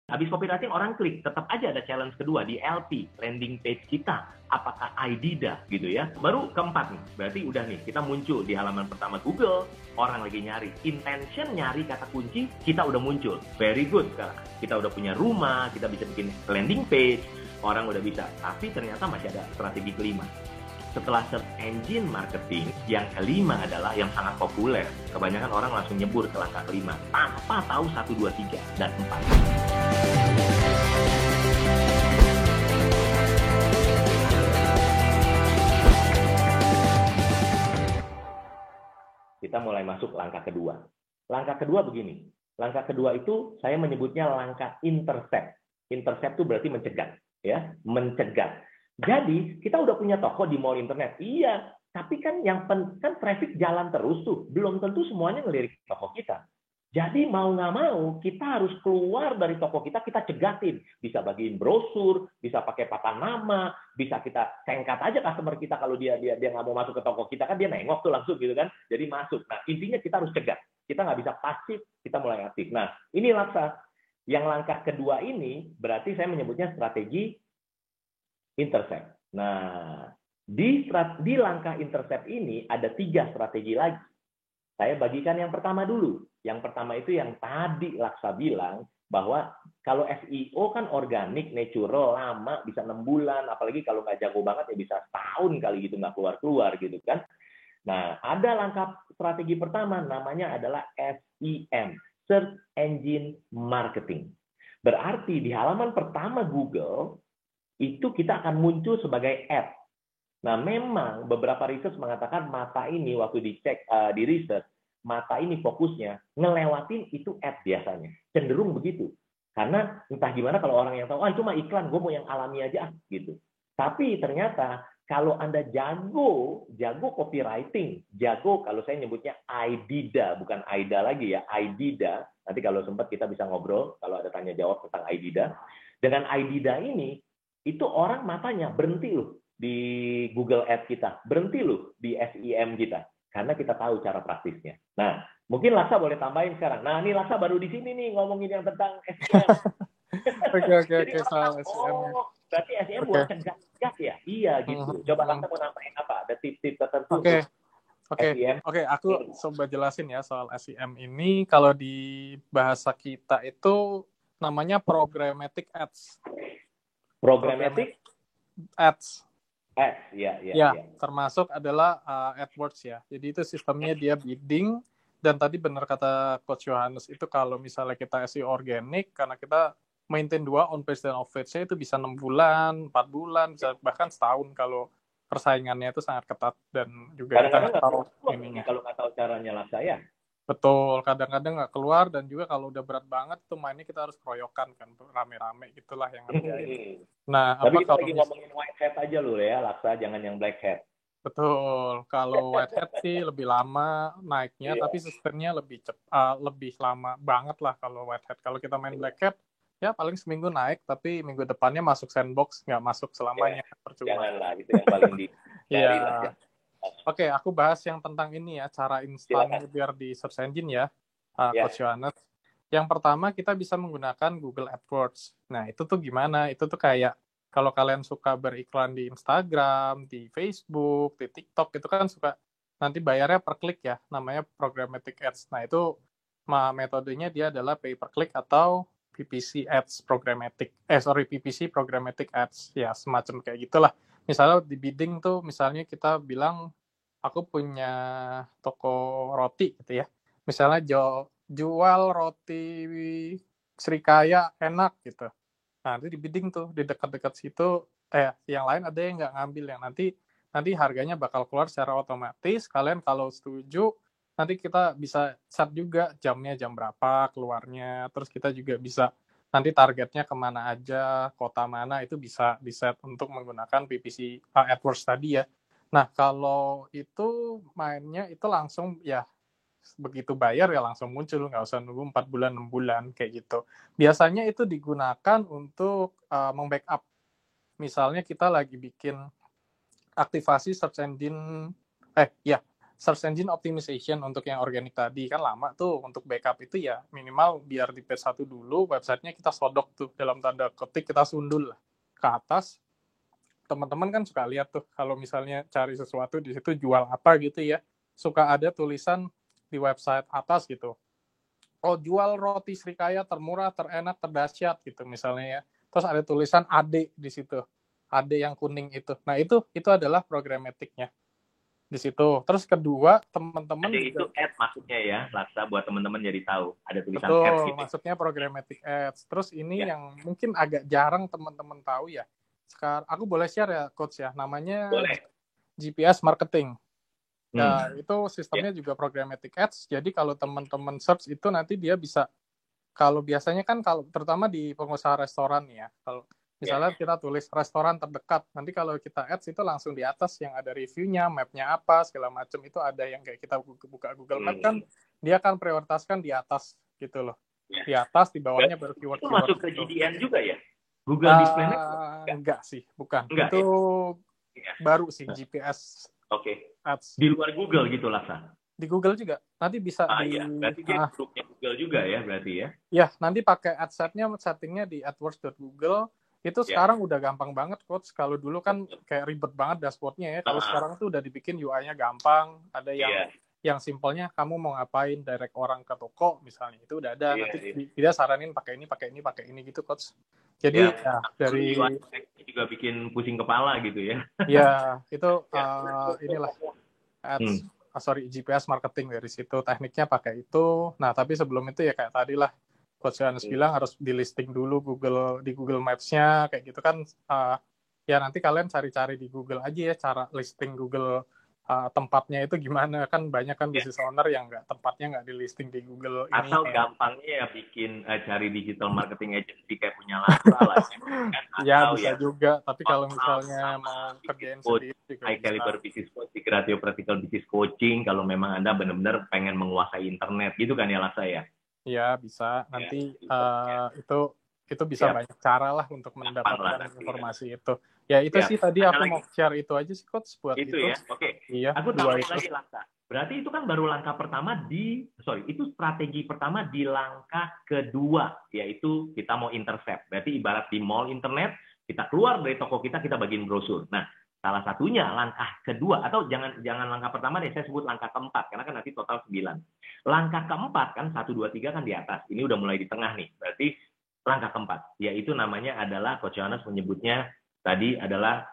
Habis copywriting orang klik, tetap aja ada challenge kedua di LP, landing page kita. Apakah IDIDA gitu ya. Baru keempat nih, berarti udah nih kita muncul di halaman pertama Google, orang lagi nyari. Intention nyari kata kunci, kita udah muncul. Very good sekarang. Kita udah punya rumah, kita bisa bikin landing page, orang udah bisa. Tapi ternyata masih ada strategi kelima. Setelah search engine marketing, yang kelima adalah yang sangat populer. Kebanyakan orang langsung nyebur ke langkah kelima, tanpa tahu 1, 2, 3, dan 4. Kita mulai masuk langkah kedua. Langkah kedua begini. Langkah kedua itu saya menyebutnya langkah intercept. Intercept itu berarti mencegah, ya, mencegah. Jadi kita udah punya toko di mall internet, iya. Tapi kan traffic jalan terus tuh, belum tentu semuanya ngelirik toko kita. Jadi mau nggak mau kita harus keluar dari toko kita cegatin. Bisa bagiin brosur, bisa pakai papan nama, bisa kita sengkat aja customer kita kalau dia nggak mau masuk ke toko kita kan dia nengok tuh langsung gitu kan. Jadi masuk. Nah intinya kita harus cegat. Kita nggak bisa pasif, kita mulai aktif. Nah ini Laksa. Yang langkah kedua ini berarti saya menyebutnya strategi intercept. Nah, di langkah intercept ini ada 3 strategi lagi. Saya bagikan yang pertama dulu. Yang pertama itu yang tadi Laksa bilang, bahwa kalau SEO kan organik, natural, lama, bisa 6 bulan, apalagi kalau nggak jago banget ya bisa setahun kali gitu, nggak keluar-keluar gitu kan. Nah, ada langkah strategi pertama, namanya adalah SEM, Search Engine Marketing. Berarti di halaman pertama Google, itu kita akan muncul sebagai ad. Nah, memang beberapa riset mengatakan mata ini waktu dicek di riset, mata ini fokusnya ngelewatin itu ad biasanya. Cenderung begitu. Karena entah gimana kalau orang yang tahu, itu mah iklan, gue mau yang alami aja gitu. Tapi ternyata kalau Anda jago copywriting, jago kalau saya nyebutnya IDIDA, bukan AIDA lagi ya, IDIDA. Nanti kalau sempat kita bisa ngobrol kalau ada tanya jawab tentang IDIDA. Dengan IDIDA ini itu orang matanya berhenti loh di Google Ads kita, berhenti loh di SEM kita, karena kita tahu cara praktisnya. Nah, mungkin Laksa boleh tambahin sekarang. Nah, ini Laksa baru di sini nih ngomongin yang tentang SEM. Oke, soal SEM. Berarti SEM buat cegah ya? Iya gitu. Coba Laksa mau nambahin apa? Ada tips-tips tertentu untuk SEM? Oke, aku coba jelasin ya soal SEM ini. Kalau di bahasa kita itu namanya programmatic ads. Programmatic ads. Ya. Termasuk adalah AdWords ya. Jadi itu sistemnya dia bidding, dan tadi benar kata Coach Yohanes itu kalau misalnya kita SEO organik, karena kita maintain 2 on page dan off page-nya itu bisa 6 bulan, 4 bulan, bisa bahkan setahun kalau persaingannya itu sangat ketat dan juga kadang-kadang kita tahu ininya. Kalau nggak tahu caranya Laksa ya. Betul, kadang-kadang nggak keluar, dan juga kalau udah berat banget tuh mainnya kita harus keroyokan kan, rame-rame gitulah yang ngerjain. Nah, tapi kita lagi ngomongin white hat aja loh ya Laksa, jangan yang black hat. Betul, kalau white hat sih lebih lama naiknya, tapi sustainnya lebih lebih lama banget lah kalau white hat. Kalau kita main black hat, ya paling seminggu naik, tapi minggu depannya masuk sandbox, nggak masuk selamanya. Percuma. Janganlah, itu yang paling dicari lah. Oke, aku bahas yang tentang ini ya, cara instan biar di search engine ya, Coach Yohanes. Yang pertama, kita bisa menggunakan Google AdWords. Nah, itu tuh gimana? Itu tuh kayak, kalau kalian suka beriklan di Instagram, di Facebook, di TikTok, itu kan suka nanti bayarnya per klik ya, namanya programmatic ads. Nah, itu metodenya dia adalah pay per click atau PPC ads PPC programmatic ads. Ya, semacam kayak gitulah. Misalnya di bidding tuh, misalnya kita bilang, aku punya toko roti gitu ya. Misalnya jual roti Srikaya enak gitu. Nah, itu di bidding tuh, di dekat-dekat situ, yang lain ada yang nggak ngambil, yang nanti harganya bakal keluar secara otomatis. Kalian kalau setuju, nanti kita bisa set juga jamnya, jam berapa keluarnya. Terus kita juga bisa nanti targetnya kemana aja, kota mana, itu bisa di-set untuk menggunakan PPC AdWords tadi ya. Nah, kalau itu mainnya itu langsung ya, begitu bayar ya langsung muncul, nggak usah nunggu 4 bulan, 6 bulan, kayak gitu. Biasanya itu digunakan untuk membackup. Misalnya kita lagi bikin aktivasi search engine, search engine optimization untuk yang organik tadi kan lama tuh, untuk backup itu ya minimal biar di page 1 dulu websitenya kita sodok tuh, dalam tanda ketik kita sundul lah ke atas. Teman-teman kan suka lihat tuh kalau misalnya cari sesuatu di situ jual apa gitu ya, suka ada tulisan di website atas gitu, oh jual roti Srikaya termurah, terenak, terdahsyat gitu misalnya ya. Terus ada tulisan AD di situ, AD yang kuning itu. Nah itu adalah programmaticnya di situ. Terus kedua, teman-teman Ada juga, itu ad maksudnya ya, Laksa, buat teman-teman jadi tahu. Ada tulisan ad betul, gitu. maksudnya programmatic ads. Terus ini Ya. yang mungkin agak jarang teman-teman tahu ya. Sekarang aku boleh share ya, Coach ya, namanya Boleh. GPS marketing. Ya, itu Ya. sistemnya juga programmatic ads. Jadi kalau teman-teman search itu nanti dia bisa, kalau biasanya kan kalau terutama di pengusaha restoran ya, kalau misalnya kita tulis restoran terdekat, nanti kalau kita ads itu langsung di atas yang ada reviewnya, mapnya apa, segala macam itu ada yang kayak kita buka Google Map kan, dia akan prioritaskan di atas gitu loh. Ya. Di atas, di bawahnya baru keyword. Itu masuk ke GDN juga ya? Google Display Network? Enggak sih, bukan. Enggak, itu ya? Baru sih, GPS ads. Di luar Google gitu lah, Sa? Di Google juga. Nanti bisa iya. Berarti dia grupnya Google juga ya, berarti ya? Ya, nanti pakai adsetnya, settingnya di adwords.google. Itu sekarang udah gampang banget, Coach. Kalau dulu kan kayak ribet banget dashboardnya ya. Kalau sekarang tuh udah dibikin UI-nya gampang. Ada yang simpelnya kamu mau ngapain, direct orang ke toko misalnya, itu udah ada. Nanti dia saranin pakai ini gitu, Coach. Jadi ya dari juga bikin pusing kepala gitu ya. Ya, itu inilah ads, GPS marketing, dari situ tekniknya pakai itu. Nah, tapi sebelum itu ya kayak tadi lah Coach Yohanes bilang harus di listing dulu di Google Maps-nya kayak gitu kan. Ya nanti kalian cari-cari di Google aja ya cara listing Google tempatnya itu gimana, kan banyak kan business owner yang tempatnya nggak di listing di Google ini. Atau gampangnya ya bikin cari digital marketing agency kayak punya Laksa lah. Ya bisa juga, tapi kalau misalnya mau kerjain sendiri juga high caliber business coaching, ratio practical business coaching, kalau memang Anda benar-benar pengen menguasai internet gitu kan ya Laksa ya? Ya bisa, nanti itu bisa banyak cara lah untuk mendapatkan informasi itu. Ya itu sih tadi aku mau share itu aja sih, Coach, buat itu. Ya, oke. Iya, aku tambahin lagi, Laksa. Berarti itu kan baru langkah pertama itu strategi pertama di langkah kedua, yaitu kita mau intercept. Berarti ibarat di mall internet, kita keluar dari toko kita bagiin brosur. Nah, salah satunya langkah kedua, atau jangan langkah pertama deh, saya sebut langkah keempat, karena kan nanti total 9. Langkah keempat kan 1, 2, 3 kan di atas. Ini udah mulai di tengah nih. Berarti langkah keempat, yaitu namanya adalah, Coach Yohanes menyebutnya tadi adalah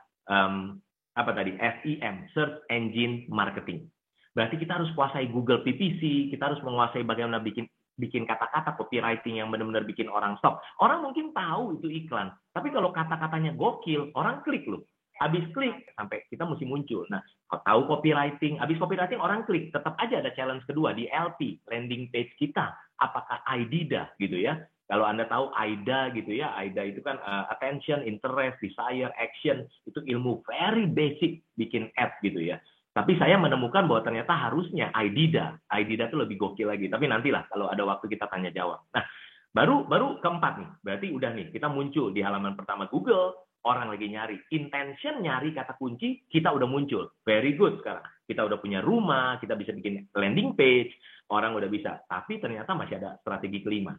SEM, Search Engine Marketing. Berarti kita harus kuasai Google PPC, kita harus menguasai bagaimana bikin kata-kata copywriting yang benar-benar bikin orang stop. Orang mungkin tahu itu iklan, tapi kalau kata-katanya gokil, orang klik loh. Habis klik, sampai kita mesti muncul. Nah, tahu copywriting, habis copywriting orang klik, tetap aja ada challenge kedua di LP, landing page kita. Apakah AIDA gitu ya? Kalau Anda tahu AIDA gitu ya, AIDA itu kan attention, interest, desire, action, itu ilmu very basic bikin ad gitu ya. Tapi saya menemukan bahwa ternyata harusnya AIDA itu lebih gokil lagi. Tapi nantilah kalau ada waktu kita tanya jawab. Nah, baru keempat nih. Berarti udah nih, kita muncul di halaman pertama Google, orang lagi nyari. Intention nyari kata kunci, kita udah muncul. Very good sekarang. Kita udah punya rumah, kita bisa bikin landing page, orang udah bisa. Tapi ternyata masih ada strategi kelima.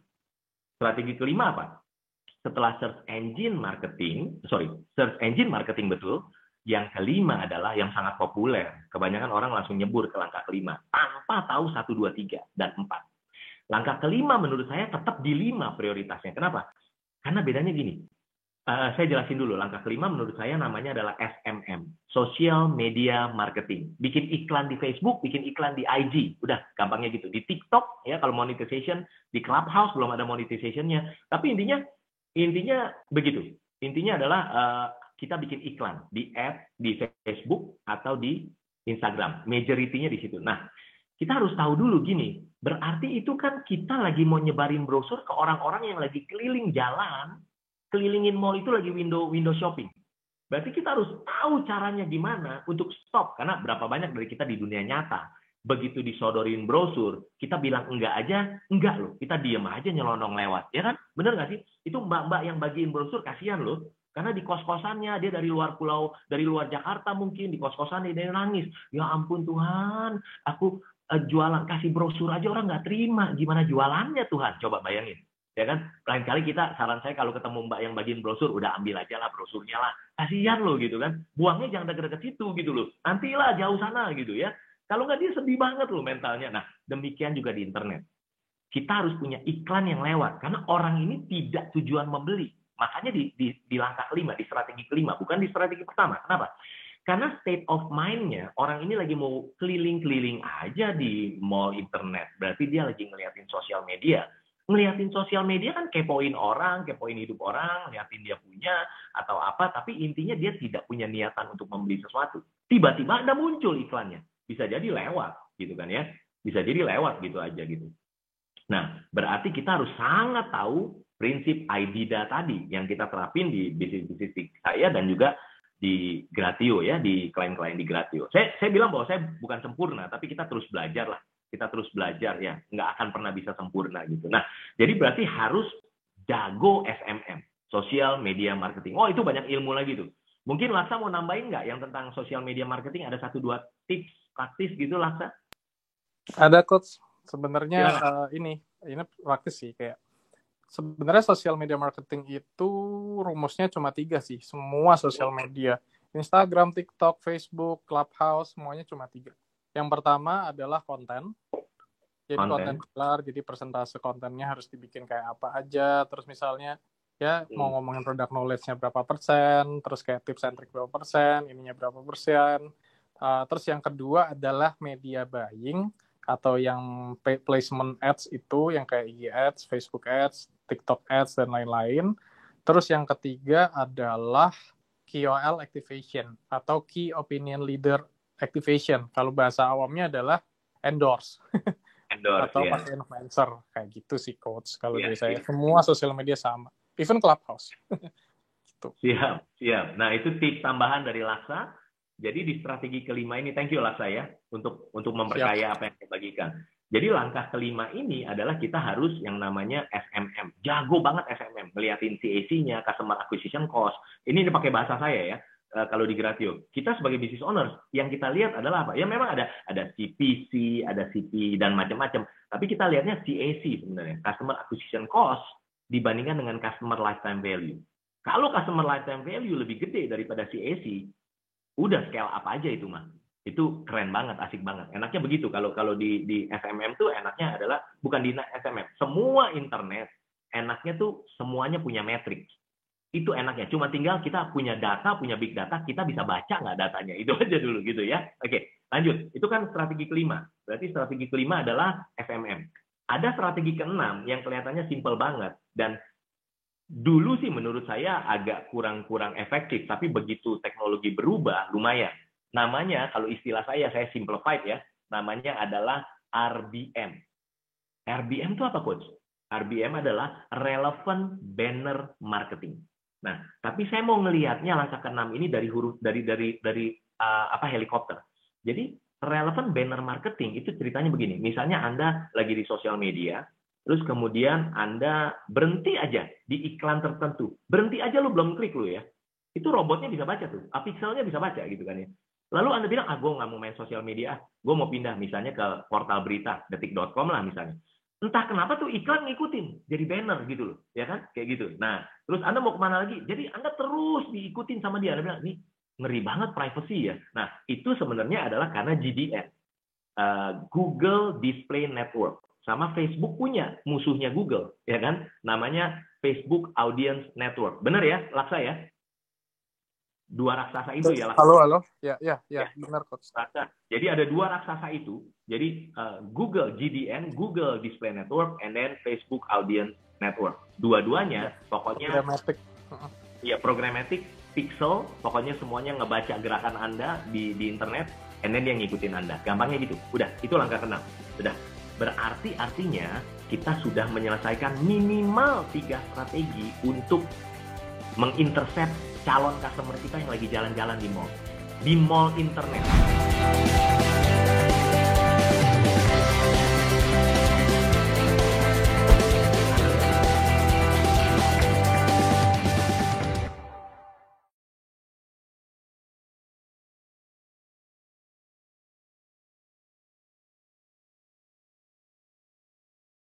Strategi kelima apa? Setelah search engine marketing betul, yang kelima adalah yang sangat populer. Kebanyakan orang langsung nyebur ke langkah kelima, tanpa tahu 1, 2, 3, dan 4. Langkah kelima menurut saya tetap di 5 prioritasnya. Kenapa? Karena bedanya gini. Saya jelasin dulu. Langkah kelima menurut saya namanya adalah SMM, Social Media Marketing. Bikin iklan di Facebook, bikin iklan di IG. Udah, gampangnya gitu. Di TikTok, ya kalau monetization, di Clubhouse belum ada monetization-nya. Tapi intinya begitu. Intinya adalah kita bikin iklan di ad, di Facebook, atau di Instagram. Majority-nya di situ. Nah, kita harus tahu dulu gini. Berarti itu kan kita lagi mau nyebarin brosur ke orang-orang yang lagi keliling jalan, kelilingin mall itu lagi window shopping. Berarti kita harus tahu caranya gimana untuk stop. Karena berapa banyak dari kita di dunia nyata, begitu disodorin brosur, kita bilang enggak loh. Kita diem aja nyelonong lewat. Ya kan? Bener nggak sih? Itu mbak-mbak yang bagiin brosur, kasihan loh. Karena di kos-kosannya, dia dari luar pulau, dari luar Jakarta mungkin, di kos-kosannya dia nangis. Ya ampun Tuhan, aku jualan, kasih brosur aja orang nggak terima. Gimana jualannya Tuhan? Coba bayangin. Ya kan? Lain kali saran saya kalau ketemu mbak yang bagiin brosur, udah ambil aja lah brosurnya lah. Kasihan loh gitu kan. Buangnya jangan deket-deket situ gitu loh. Nantilah jauh sana gitu ya. Kalau nggak dia sedih banget loh mentalnya. Nah, demikian juga di internet. Kita harus punya iklan yang lewat. Karena orang ini tidak tujuan membeli. Makanya di langkah kelima, di strategi kelima, bukan di strategi pertama. Kenapa? Karena state of mind-nya, orang ini lagi mau keliling-keliling aja di mall internet. Berarti dia lagi ngeliatin sosial media. Ngeliatin sosial media kan kepoin orang, kepoin hidup orang, ngeliatin dia punya, atau apa. Tapi intinya dia tidak punya niatan untuk membeli sesuatu. Tiba-tiba ada muncul iklannya. Bisa jadi lewat, gitu kan ya. Bisa jadi lewat gitu aja gitu. Nah, berarti kita harus sangat tahu prinsip IDIDA tadi yang kita terapin di bisnis saya dan juga di Gratio ya, di klien-klien di Gratio. Saya bilang bahwa saya bukan sempurna, tapi kita terus belajar lah. Kita terus belajar ya, nggak akan pernah bisa sempurna gitu. Nah, jadi berarti harus jago SMM, social media marketing. Oh, itu banyak ilmu lagi tuh. Mungkin Laksa mau nambahin nggak yang tentang social media marketing? Ada 1-2 tips praktis gitu Laksa? Ada Coach. Sebenarnya ini praktis sih, kayak sebenarnya social media marketing itu rumusnya cuma 3 sih. Semua social media, Instagram, TikTok, Facebook, Clubhouse, semuanya cuma 3. Yang pertama adalah konten. Jadi konten pilar, jadi persentase kontennya harus dibikin kayak apa aja. Terus misalnya ya mau ngomongin product knowledge-nya berapa persen, terus kayak tips and trick berapa persen, ininya berapa persen. Terus yang kedua adalah media buying atau yang placement ads itu, yang kayak IG ads, Facebook ads, TikTok ads, dan lain-lain. Terus yang ketiga adalah KOL activation atau Key Opinion Leader activation. Kalau bahasa awamnya adalah endorse. Atau pakai influencer. Kayak gitu sih Coach. Kalau dari saya, semua sosial media sama. Even Clubhouse. Gitu. Siap. Nah, itu tips tambahan dari Laksa. Jadi di strategi kelima ini, thank you Laksa ya, untuk memperkaya apa yang saya bagikan. Jadi langkah kelima ini adalah kita harus yang namanya SMM. Jago banget SMM. Ngeliatin CAC-nya, Customer Acquisition Cost. Ini pakai bahasa saya ya. Kalau di Gratio, kita sebagai business owners yang kita lihat adalah apa? Ya memang ada CPC, ada CP dan macam-macam. Tapi kita lihatnya CAC sebenarnya, Customer Acquisition Cost dibandingkan dengan Customer Lifetime Value. Kalau Customer Lifetime Value lebih gede daripada CAC, udah scale up aja itu mah. Itu keren banget, asik banget. Enaknya begitu. Kalau di SMM tuh enaknya adalah bukan di SMM. Semua internet enaknya tuh semuanya punya metrik. Itu enaknya. Cuma tinggal kita punya data, punya big data, kita bisa baca nggak datanya. Itu aja dulu gitu ya. Oke, lanjut. Itu kan strategi kelima. Berarti strategi kelima adalah SMM. Ada strategi keenam yang kelihatannya simple banget. Dan dulu sih menurut saya agak kurang efektif. Tapi begitu teknologi berubah, lumayan. Namanya, kalau istilah saya simplified ya. Namanya adalah RBM. RBM itu apa, Coach? RBM adalah Relevant Banner Marketing. Nah, tapi saya mau ngelihatnya langkah ke-6 ini dari helikopter. Jadi relevant banner marketing itu ceritanya begini. Misalnya Anda lagi di sosial media, terus kemudian Anda berhenti aja di iklan tertentu. Berhenti aja lu belum klik lu ya. Itu robotnya bisa baca tuh. Pixelnya bisa baca gitu kan ya. Lalu Anda bilang, gue nggak mau main sosial media, gue mau pindah misalnya ke portal berita, detik.com lah misalnya. Entah kenapa tuh iklan ngikutin, jadi banner gitu loh, ya kan? Kayak gitu. Nah, terus Anda mau kemana lagi? Jadi Anda terus diikutin sama dia. Anda bilang, nih ngeri banget privacy ya. Nah, itu sebenarnya adalah karena GDN, Google Display Network. Sama Facebook punya musuhnya Google, ya kan? Namanya Facebook Audience Network. Bener ya, Laksa ya? Dua raksasa itu ya. Halo. Ya, benar Coach. Jadi ada dua raksasa itu. Jadi Google GDN, Google Display Network, and then Facebook Audience Network. Dua-duanya pokoknya programmatic, pixel, pokoknya semuanya ngebaca gerakan Anda di internet, and then dia ngikutin Anda. Gampangnya gitu. Udah, itu langkah ke-6. Sudah. Berarti artinya kita sudah menyelesaikan minimal 3 strategi untuk mengintercept calon customer kita yang lagi jalan-jalan di mall internet.